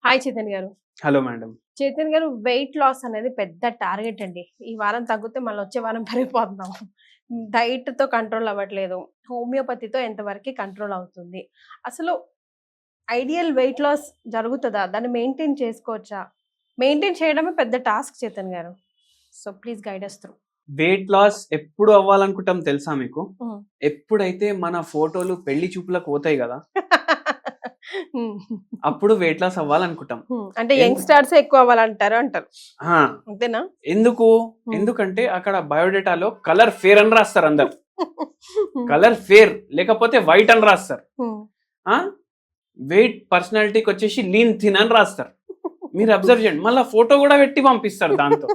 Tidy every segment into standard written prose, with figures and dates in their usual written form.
Hi Chaitanya గారు. Hello madam. Chaitanya గారు, weight loss అనేది పెద్ద టార్గెట్ అండి. ఈ వారం తగ్గితే మళ్ళీ వచ్చే వారం పెరిగిపోతున్నాం. డైట్‌తో కంట్రోల్ అవ్వట్లేదు. హోమియోపతితో ఎంతవరకి కంట్రోల్ అవుతుంది? అసలు ఐడియల్ వెయిట్ లాస్ జరుగుతదా? దాన్ని మెయింటైన్ చేసుకోవచ్చా? మెయింటైన్ చేయడమే పెద్ద టాస్క్ చైతన్య గారు. So please guide us through. Weight loss ఎప్పుడు అవ్వాలనుకుంటాం తెలుసా మీకు? హ్మ్. ఎప్పుడైతే మన ఫోటోలు పెళ్లి చూపులకు పోతాయి కదా, హ్మ్. అప్పుడు వెయిట్ లాస్ అవ్వాలనుకుంటాం. అంటే యంగ్‌స్టార్స్ ఎక్కువ అవ్వాలంటారు అంటారు. ఆ, అంతేనా? ఎందుకు? ఎందుకంటే అక్కడ బయోడేటాలో కలర్ ఫేర్ అని రాస్తారు అందరు. కలర్ ఫేర్ లేకపోతే వైట్ అని రాస్తారు. వెయిట్ పర్సనాలిటీకి వచ్చేసి లీన్ థిన్ అని రాస్తారు. మీరు అబ్జర్వ్ చేయండి, మళ్ళీ ఫోటో కూడా పెట్టి పంపిస్తారు దాంతో.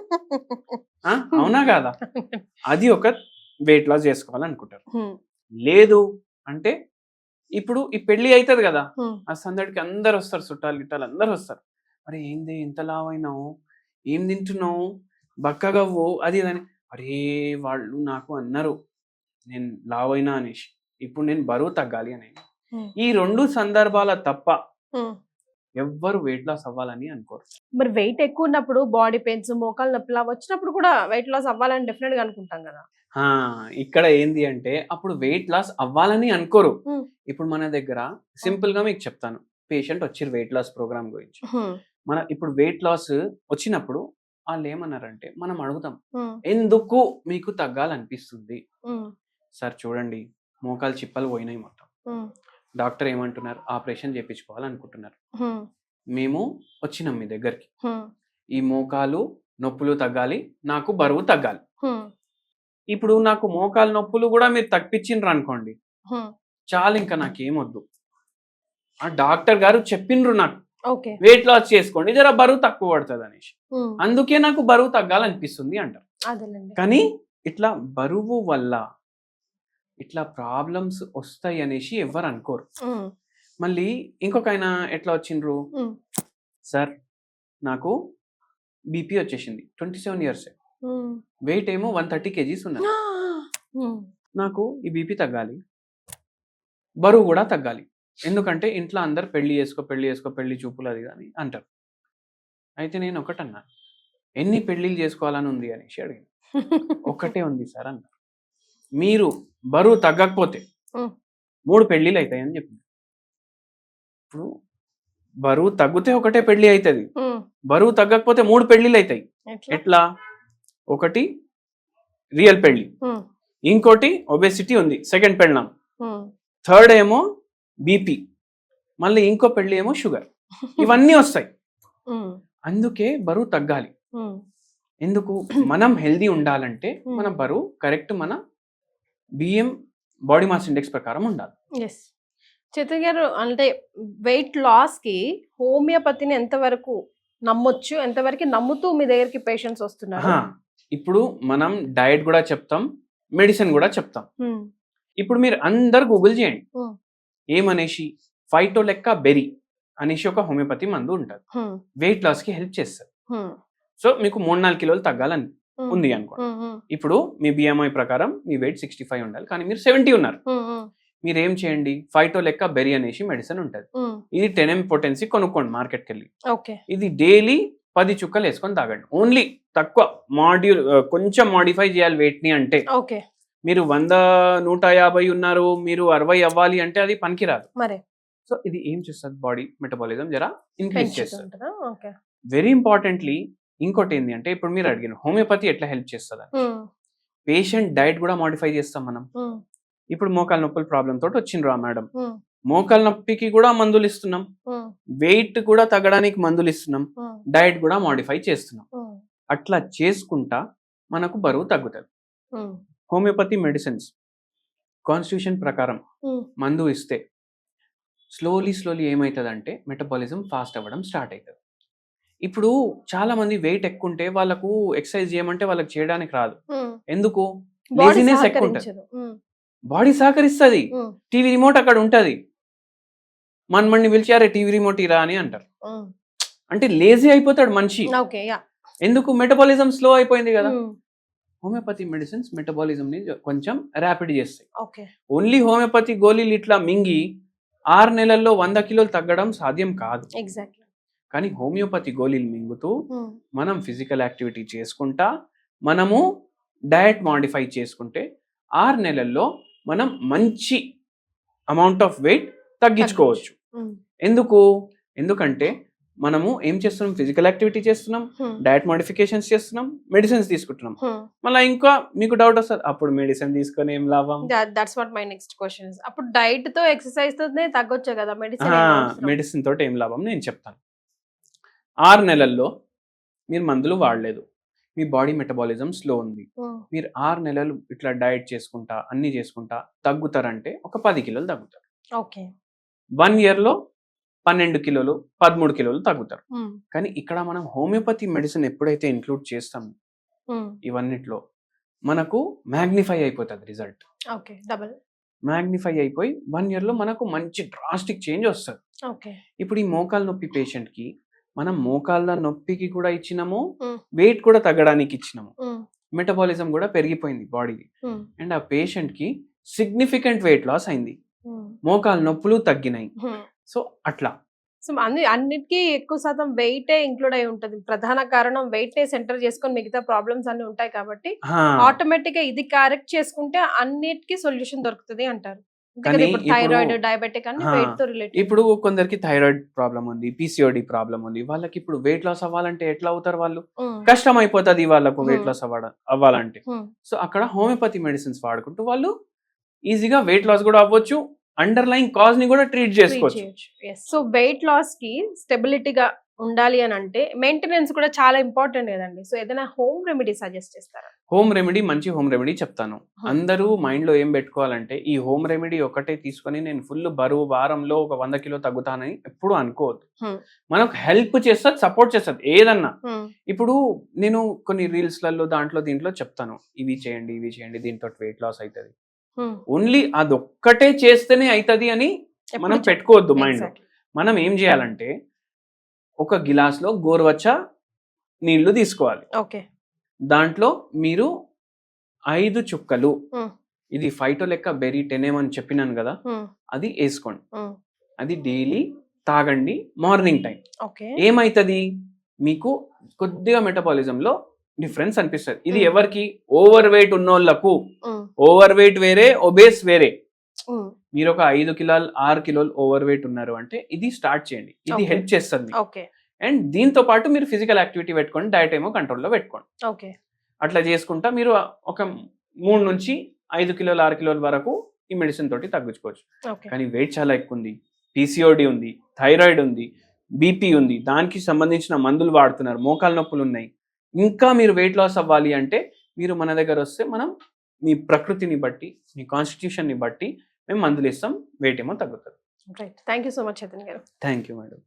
అవునా కాదా? అది ఒక వెయిట్ లాస్ చేసుకోవాలనుకుంటారు. లేదు అంటే ఇప్పుడు ఈ పెళ్లి అవుతుంది కదా, ఆ సందడికి అందరు వస్తారు, చుట్టాలు గిట్టాలు అందరు వస్తారు. అరే ఏంది ఇంత లావైనావు, ఏం తింటున్నావు, బక్కగవ్వు, అది ఇదని. అరే వాళ్ళు నాకు అన్నారు నేను లావైనా అనేసి, ఇప్పుడు నేను బరువు తగ్గాలి అని. ఈ రెండు సందర్భాల తప్ప ఎవ్వరు వెయిట్ లాస్ అవ్వాలని అనుకోరు. మరి వెయిట్ ఎక్కువ ఉన్నప్పుడు బాడీ పెయిన్స్, మోకాలు నొప్పులు వచ్చినప్పుడు కూడా వెయిట్ లాస్ అవ్వాలని డెఫినెట్ గా అనుకుంటాం కదా. ఇక్కడ ఏంది అంటే అప్పుడు వెయిట్ లాస్ అవ్వాలని అనుకోరు. ఇప్పుడు మన దగ్గర సింపుల్ గా మీకు చెప్తాను, పేషెంట్ వచ్చిర్రు వెయిట్ లాస్ ప్రోగ్రామ్ గురించి. మన ఇప్పుడు వెయిట్ లాస్ వచ్చినప్పుడు వాళ్ళు ఏమన్నారంటే మనం అడుగుతాం, ఎందుకు మీకు తగ్గాలనిపిస్తుంది? సార్ చూడండి, మోకాలు చిప్పలు పోయినాయి మొత్తం. డాక్టర్ ఏమంటున్నారు, ఆపరేషన్ చేయించుకోవాలనుకుంటున్నారు. మేము వచ్చినాం మీ దగ్గరికి, ఈ మోకాలు నొప్పులు తగ్గాలి, నాకు బరువు తగ్గాలి. ఇప్పుడు నాకు మోకాలు నొప్పులు కూడా మీరు తగ్గించిండ్రు అనుకోండి, చాలు, ఇంకా నాకేమొద్దు. ఆ డాక్టర్ గారు చెప్పిండ్రు నాకు వెయిట్ లాస్ చేసుకోండి, జర బరువు తక్కువ పడుతుంది అనేసి, అందుకే నాకు బరువు తగ్గాలనిపిస్తుంది అంటారు. కానీ ఇట్లా బరువు వల్ల ఇట్లా ప్రాబ్లమ్స్ వస్తాయి అనేసి ఎవరు అనుకోరు. మళ్ళీ ఇంకొక ఆయన ఎట్లా వచ్చిండ్రు, సార్ నాకు బీపీ వచ్చేసింది, 27 years, వెయిట్ ఏమో 130 kgs ఉన్నా, నాకు ఈ బీపీ తగ్గాలి, బరువు కూడా తగ్గాలి, ఎందుకంటే ఇంట్లో అందరు పెళ్లి చేసుకో పెళ్లి చూపులు అది కానీ అంటారు. అయితే నేను ఒకటన్నా, ఎన్ని పెళ్లిళ్ళు చేసుకోవాలని ఉంది అనేసి అడిగాను. ఒకటే ఉంది సార్ అన్నారు. మీరు బరువు తగ్గకపోతే 3 పెళ్లిళ్ళు అవుతాయని చెప్పింది. ఇప్పుడు బరువు తగ్గితే ఒకటే పెళ్లి అవుతుంది, బరువు తగ్గకపోతే 3 పెళ్లిళ్ళు అవుతాయి. ఎట్లా? ఒకటి రియల్ పెళ్లి, ఇంకోటి ఒబేసిటీ ఉంది, సెకండ్ పెళ్ళాం, థర్డ్ ఏమో బీపీ, మళ్ళీ ఇంకో పెళ్లి ఏమో షుగర్, ఇవన్నీ వస్తాయి. అందుకే బరువు తగ్గాలి. ఎందుకు? మనం హెల్దీ ఉండాలంటే మన బరువు కరెక్ట్ మన బిఎం బాడీ మాస్ ఇండెక్స్ ప్రకారం ఉండాలి. చైతన్య గారు, అంటే వెయిట్ లాస్ కి హోమియోపతిని ఎంతవరకు నమ్మొచ్చు, ఎంతవరకు నమ్ముతూ మీ దగ్గరికి పేషెంట్స్ వస్తున్నారు? ఇప్పుడు మనం డైట్ కూడా చెప్తాం, మెడిసిన్ కూడా చెప్తాం. ఇప్పుడు మీరు అందరు గూగుల్ చేయండి, ఏమనేసి ఫైటోలెక్కా బెరీ అనేసి ఒక హోమియోపతి మందు ఉంటుంది, వెయిట్ లాస్ కి హెల్ప్ చేస్తారు. సో మీకు 3-4 కిలోలు తగ్గాలని ఉంది అనుకోండి. ఇప్పుడు మీ బిఎంఐ ప్రకారం మీ వెయిట్ 65 ఉండాలి, కానీ మీరు 70 ఉన్నారు. మీరు ఏం చేయండి, ఫైటోలెక్కా బెరీ అనేసి మెడిసిన్ ఉంటుంది, ఇది 10 mg పొటెన్సీ కొనుక్కోండి మార్కెట్కి వెళ్ళి. ఇది డైలీ 10 చుక్కలు వేసుకొని తాగండి. ఓన్లీ తక్కువ కొంచెం మాడిఫై చేయాలి వెయిట్ ని. అంటే మీరు 100-150 ఉన్నారు, మీరు 60 అవ్వాలి అంటే అది పనికిరాదు. సో ఇది ఏం చేస్తుంది, బాడీ మెటబాలిజం జరా ఇంక్రీజ్ చేస్తుంది. వెరీ ఇంపార్టెంట్లీ ఇంకోటి ఏంటి అంటే, ఇప్పుడు మీరు అడిగిన హోమియోపతి ఎట్లా హెల్ప్ చేస్తుంది, పేషెంట్ డైట్ కూడా మాడిఫై చేస్తాం మనం. ఇప్పుడు మోకాలు నొప్పుల ప్రాబ్లం తోటి వచ్చిండ్రు ఆ మేడం, మోకాలు నొప్పికి కూడా మందులు ఇస్తున్నాం, వెయిట్ కూడా తగ్గడానికి మందులు ఇస్తున్నాం, డైట్ కూడా మాడిఫై చేస్తున్నాం. అట్లా చేసుకుంటా మనకు బరువు తగ్గుతుంది. హోమియోపతి మెడిసిన్స్ కాన్స్టిట్యూషన్ ప్రకారం మందు ఇస్తే స్లోలీ ఏమవుతుందంటే మెటబాలిజం ఫాస్ట్ అవ్వడం స్టార్ట్ అవుతుంది. ఇప్పుడు చాలా మంది వెయిట్ ఎక్కువ ఉంటే వాళ్ళకు ఎక్సర్సైజ్ చేయమంటే వాళ్ళకి చేయడానికి రాదు. ఎందుకు? లేజినెస్ ఎక్కువ ఉంటుంది. బాడీ సహకరిస్తుంది, టీవీ రిమోట్ అక్కడ ఉంటుంది, మనమని పిలిచారే టీవీ రిమోట్ ఇరా అని అంటారు. అంటే లేజీ అయిపోతాడు మనిషి. ఎందుకు? మెటబాలిజం స్లో అయిపోయింది కదా. హోమియోపతి మెడిసిన్స్ మెటబాలిజం ని కొంచెం ర్యాపిడ్ చేస్తాయి. ఓన్లీ హోమియోపతి గోళీలు ఇట్లా మింగి 6 నెలల్లో 100 కిలోలు తగ్గడం సాధ్యం కాదు. కానీ హోమియోపతి గోళీలు మింగుతూ మనం ఫిజికల్ యాక్టివిటీ చేసుకుంటా మనము డయట్ మాడిఫై చేసుకుంటే 6 నెలల్లో మనం మంచి అమౌంట్ ఆఫ్ వెయిట్ తగ్గించుకోవచ్చు. ఎందుకంటే మనము ఏం చేస్తున్నాం, ఫిజికల్ యాక్టివిటీ చేస్తున్నాం, డయట్ మోడిఫికేషన్స్ చేస్తున్నాం, మెడిసిన్స్ తీసుకుంటున్నాం. మళ్ళీ ఇంకా మీకు డౌట్ వస్తుంది, అప్పుడు మెడిసిన్ తీసుకొని ఏం లాభం? That's what my next question. అప్పుడు డైట్ తో ఎక్సర్సైజ్ తోనే తగ్గొచ్చు కదా, మెడిసిన్ తోటి ఏం లాభం నేను చెప్తాను. 6 నెలల్లో మీరు మందులు వాడలేదు, మీ బాడీ మెటబాలిజం స్లో ఉంది, మీరు 6 నెలలు ఇట్లా డయట్ చేసుకుంటా అన్ని చేసుకుంటా తగ్గుతారంటే ఒక 10 కిలోలు తగ్గుతారు. ఓకే. 1 ఇయర్లో 12 కిలోలు 13 కిలోలు తగ్గుతారు. కానీ ఇక్కడ మనం హోమియోపతి మెడిసిన్ ఎప్పుడైతే ఇంక్లూడ్ చేస్తామో ఇవన్నిట్లో మనకు మ్యాగ్నిఫై అయిపోతుంది రిజల్ట్. మ్యాగ్నిఫై అయిపోయి 1 ఇయర్లో మనకు మంచి డ్రాస్టిక్ చేంజ్ వస్తుంది. ఇప్పుడు ఈ మోకాలు నొప్పి పేషెంట్ కి మనం మోకాళ్ళ నొప్పికి కూడా ఇచ్చినాము, వెయిట్ కూడా తగ్గడానికి ఇచ్చినాము, మెటబాలిజం కూడా పెరిగిపోయింది బాడీకి, అండ్ ఆ పేషెంట్ కి సిగ్నిఫికెంట్ వెయిట్ లాస్ అయింది, మోకాలు నొప్పులు తగ్గినాయి. సో అట్లా సో అన్నిటికీ ఎక్కువ శాతం వెయిటే ఇంక్లూడ్ అయి ఉంటుంది. ప్రధాన కారణం వెయిట్ నే సెంటర్ చేసుకొని మిగతా ప్రాబ్లమ్స్ అన్ని ఉంటాయి కాబట్టి ఆటోమేటిక్ గా ఇది కరెక్ట్ చేసుకుంటే అన్నిటికీ సొల్యూషన్ దొరుకుతుంది అంటారు. థైరాయిడ్, డయాబెటిక్ అన్ని వెయిట్ తో రిలేటెడ్. ఇప్పుడు కొందరికి థైరాయిడ్ ప్రాబ్లం ఉంది, పిసిఓడి ప్రాబ్లం ఉంది, వాళ్ళకి ఇప్పుడు వెయిట్ లాస్ అవ్వాలంటే ఎట్లా అవుతారు వాళ్ళు? కష్టం అయిపోతుంది వాళ్ళకు వెయిట్ లాస్ అవ్వాలంటే. సో అక్కడ హోమియోపతి మెడిసిన్స్ వాడుకుంటూ వాళ్ళు ఈజీగా వెయిట్ లాస్ కూడా అవ్వచ్చు, అండర్లైన్ కాజ్ ని కూడా ట్రీట్ చేసుకోవచ్చు. సో వెయిట్ లాస్ కి స్టెబిలిటీగా ఉండాలి అని అంటే మెయింటెనెన్స్ కూడా చాలా ఇంపార్టెంట్ కదండి. సో ఏదైనా హోమ్ రెమెడీ సజెస్ట్ చేస్తారా? హోమ్ రెమెడీ, మంచి హోమ్ రెమెడీ చెప్తాను. అందరూ మైండ్ లో ఏం పెట్టుకోవాలంటే ఈ హోమ్ రెమెడీ ఒకటే తీసుకొని నేను ఫుల్ బరువు వారంలో ఒక 100 కిలో తగ్గుతానని ఎప్పుడు అనుకోవద్దు. మనకు హెల్ప్ చేస్తుంది, సపోర్ట్ చేస్తుంది ఏదన్నా. ఇప్పుడు నేను కొన్ని రీల్స్ లలో దీంట్లో చెప్తాను, ఇవి చేయండి దీంతో వెయిట్ లాస్ అవుతుంది. ఓన్లీ అదొక్కటే చేస్తేనే అవుతుంది అని మనం పెట్టుకోవద్దు మైండ్. మనం ఏం చేయాలంటే ఒక గిలాస్లో గోరువచ్చ నీళ్లు తీసుకోవాలి. దాంట్లో మీరు 5 చుక్కలు, ఇది ఫైటో లెక్క బెరీ 10 అని చెప్పినాను కదా, అది వేసుకోండి. అది డైలీ తాగండి మార్నింగ్ టైం. ఏమైతుంది, మీకు కొద్దిగా మెటబాలిజంలో డిఫరెన్స్ అనిపిస్తుంది. ఇది ఎవరికి? ఓవర్ వెయిట్ ఉన్నోళ్లకు. ఓవర్ వెయిట్ వేరే, ఒబేస్ వేరే. మీరు ఒక 5 కిలోలు 6 కిలోలు ఓవర్ వెయిట్ ఉన్నారు అంటే ఇది స్టార్ట్ చేయండి, ఇది హెల్ప్ చేస్తుంది. అండ్ దీంతో పాటు మీరు ఫిజికల్ యాక్టివిటీ పెట్టుకోండి, డయట్ ఏమో కంట్రోల్లో పెట్టుకోండి. అట్లా చేసుకుంటా మీరు ఒక 3 నుంచి 5 కిలోలు 6 కిలోల వరకు ఈ మెడిసిన్ తోటి తగ్గించుకోవచ్చు. కానీ వెయిట్ చాలా ఎక్కువ ఉంది, పిసిఓడి ఉంది, థైరాయిడ్ ఉంది, బీపీ ఉంది, దానికి సంబంధించిన మందులు వాడుతున్నారు, మోకాలు నొప్పులు ఉన్నాయి, ఇంకా మీరు వెయిట్ లాస్ అవ్వాలి అంటే మీరు మన దగ్గర వస్తే మనం మీ ప్రకృతిని బట్టి, మీ కాన్స్టిట్యూషన్ ని బట్టి మేము మందులు ఇస్తాం, వెయిట్ ఏమో తగ్గుతుంది. Thank you so much Chaitanya గారు. Thank you madam.